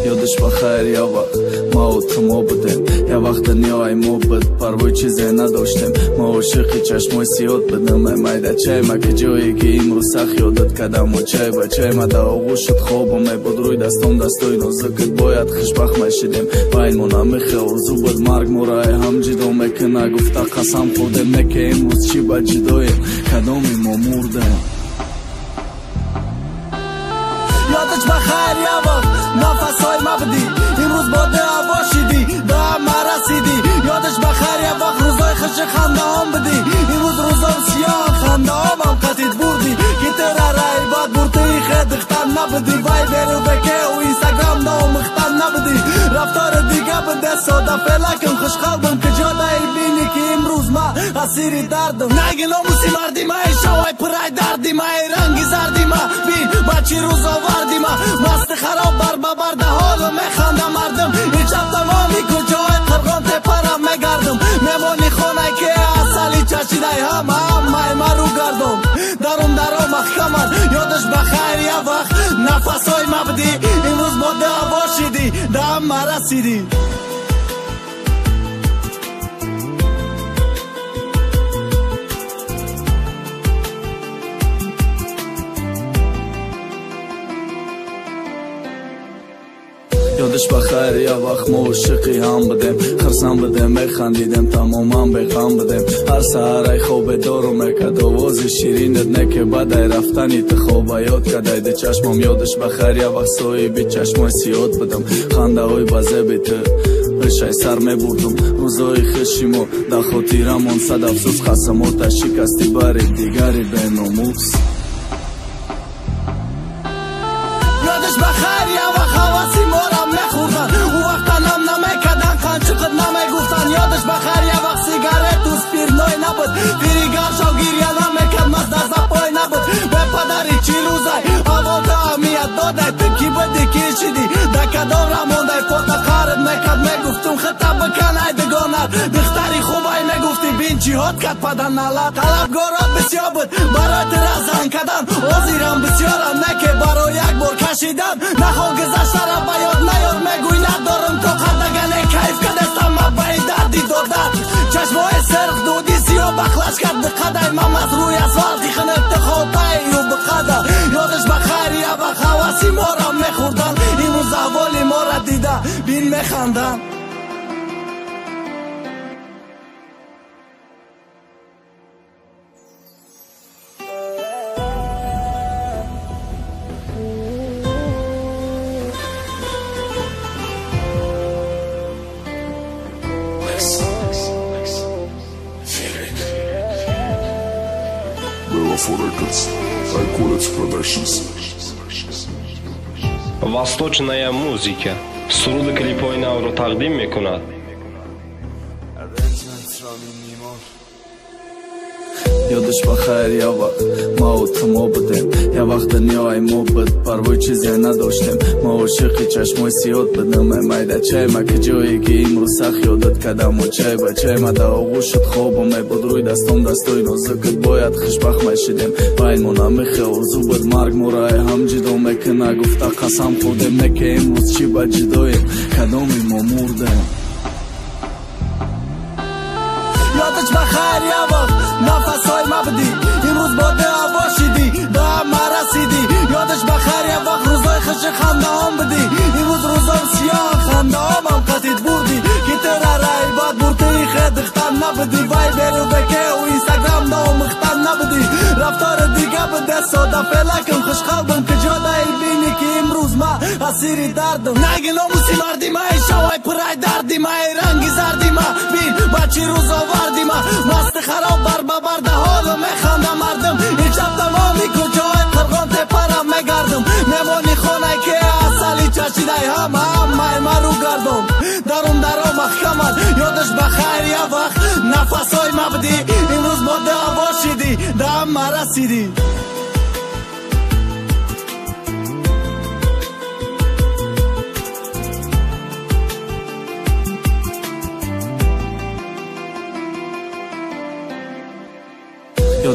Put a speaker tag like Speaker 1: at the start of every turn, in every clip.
Speaker 1: یادش بخیر یا وقت ما و تو ما بودیم، یا وقت دنیای ما بود پروای چیزی نداشتیم. ما عاشقی چشمای سیاد بدم میده چای ما که جایی که امروز سخت یادت کردم و چای با چای ما در آغوش شد خوابم بود روی دستام دستای نازکت باید خوشبخت میشدیم. بینمون همیشه آرزو بود مرگ ما را هم جدا میکنه گفته قسم خودم نه که امروز چی با جداییم کدامی ما مردیم.
Speaker 2: یادش بخیر یا وقت نفسای ما بودی امروز با دعا باشیدی دا ما رسیدی. یادش بخیر یا وقت روزای خوش خنده هم بدی امروز روزای سیاه خنده هم قطید بردی که ترا رای باد برتی خد اختن نبودی وای بیرو بکه و اینستاگرام دا مختن نبودی رفتار دیگه بده ساده فلکم خوش قلبم که جادای بینی که امروز ما اسیری دردم نگی ناموسی مردی ما شوای پرای دردی ما رنگی زردی ما بین بچی روز آوردی ما مست خراب بر ببر ده حالو میخنده مردم هیچ تمامی کجای قرغان تپرم میگردم میمانی خونه که اصلی چشیده هم ما رو گردم درم محکمن. یادش بخیر یا وقت نفسای ما بدی امروز با دعا باشیدی دم ما رسیدی.
Speaker 1: یادش بخیر یا وقت ما عاشقی هم بودیم خرسان بودیم میخندیدیم تماما بیغم بودیم هر سحر ای خواب دارو میکرد آواز شیرینت نه که بدای رفتنی تو خواب یاد کردی ده چشمم. یادش بخیر یا وقت سوی بی چشمای سیاد بودم خنده های بازه بی تو بشای سر میبردم روزای خشیمو در خاطرمون صد افسوس قسمات شکستی بری دیگری به ناموس.
Speaker 2: یادش بخیر یا وقت حواسی مارم نخوردن او وقتا نم نمیکدن قنچقت نمیگفتن. یادش بخیر یا وقت سیگارت و سپیرنوی نبود پیریگر شو گیریه نمیکد مزد از پای نبود به پدری چی روزای آواده امیت داده تو کی بدی کشیدی دکدام رمانده پاتا خارد میکد میگفتم خطا بکن ای دگانت دختری خوبای میگفتی بین چی هات کد پدن نلت طلبگارات بسیار بود برای ترزن کدن آزیرم بسیارم نکه برای یک بار کشیدن نخواه گذشته را بیاد نیار میگوی ندارم تو خردگنه کیف کدستم ما باید دردی دادن چشمای سرخ دودی سیاه بخلش کرد قدای ممت روی اسفالتی خنت خواهی رو بقدر. یادش بخیر یا وقت حواسی ما را میخوردن امروز احوالی ما را دیده بین میخندن.
Speaker 3: Восточная музыка. Суруды клипой Навро тaqdim мекунад.
Speaker 1: یادش بخیر یا وقت ما و تو ما بودیم یا وقت دنیای ما بود پروای چیزی نداشتیم. ما عاشقی چشمای سیاد بدم میده چای ما که جایی که امروز سخت یادت کردم و چای با چای ما در آغوش شد خوابم بود روی دستام دستای نازکت باید خوشبخت میشدیم. بینمون همیشه آرزو بود مرگ ما را هم جدا میکنه گفته قسم خودم نه که امروز چی با جداییم کدامی ما مردیم.
Speaker 2: یادش بخیر یا وقت نفسای ما بدی امروز با دعا باشیدی دا ما رسیدی. یادش بخیر یا وقت روزای خوش خنده هم بدی امروز روزای سیاه خنده هم قطید بردی که ترا رای باد برتی خد اختن نبودی وای بیرو بکه و اینستاگرام دا مختن نبودی رفتار دیگه بده ساده فلکم خوش قلبم که جادای بینی که امروز ما اسیری دردم نگی ناموسی مردی ما شوای پرای دردی ما رنگی زردی ما بین بچی روز آوردی ما مست خراب بر ببر ده حالو میخنده مردم هیچ تمامی کجای قرغان تپرم میگردم میمانی خونه که اصلی چشیده هم ما رو گردم درم محکمن. یادش بخیر یا وقت نفسای ما بدی امروز با دعا باشیدی دم ما رسیدی.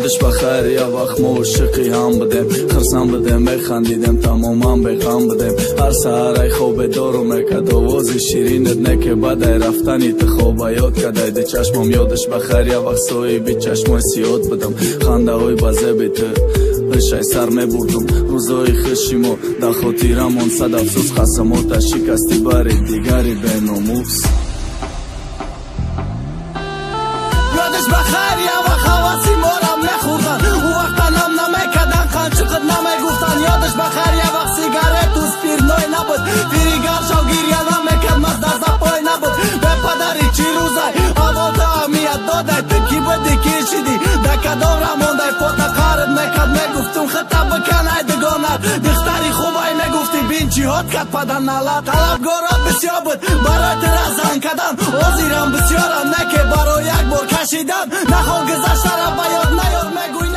Speaker 1: یادش بخیر یا وقت ما عاشقی هم بودیم خرسان بودیم میخندیدیم تماما بیغم بودیم هر سحر ای خوب دارو میکرد آواز شیرینت نه که بعد رفتنی تو خوب یاد کردی ده چشمم یادش بخیر یا وقت صاحبی چشمای سیاد بودم خنده های بزه بی تو بشای سر میبردم روزای خوشیمو در خاطرمون صد افسوس خصمات شکستی باری دیگری به ناموس
Speaker 2: یادش بخیر یا وقت حواسی مارم نخوردن او وقتا نم نمیکدن قنچقت نمیگفتن یادش بخیر یا وقت سیگارت و سپیرنوی نبود فیریگر شو گیریه نمیکد مزد زپای نبود به پدری چی روزای هوا تا اهمیت داده تو کی بدی کشیدی دکدام رمانده پاتا قرد میکد میگفتم خطب بکن ای دگانت دختری خوبای میگفتی بین چی هات کد پدن نلت طلبگارات بسیار بود برای ترزن کدن آزیرم بسیارم نکه برای یک بار کشیدن نخواه گذشته را بیاد نیار میگوی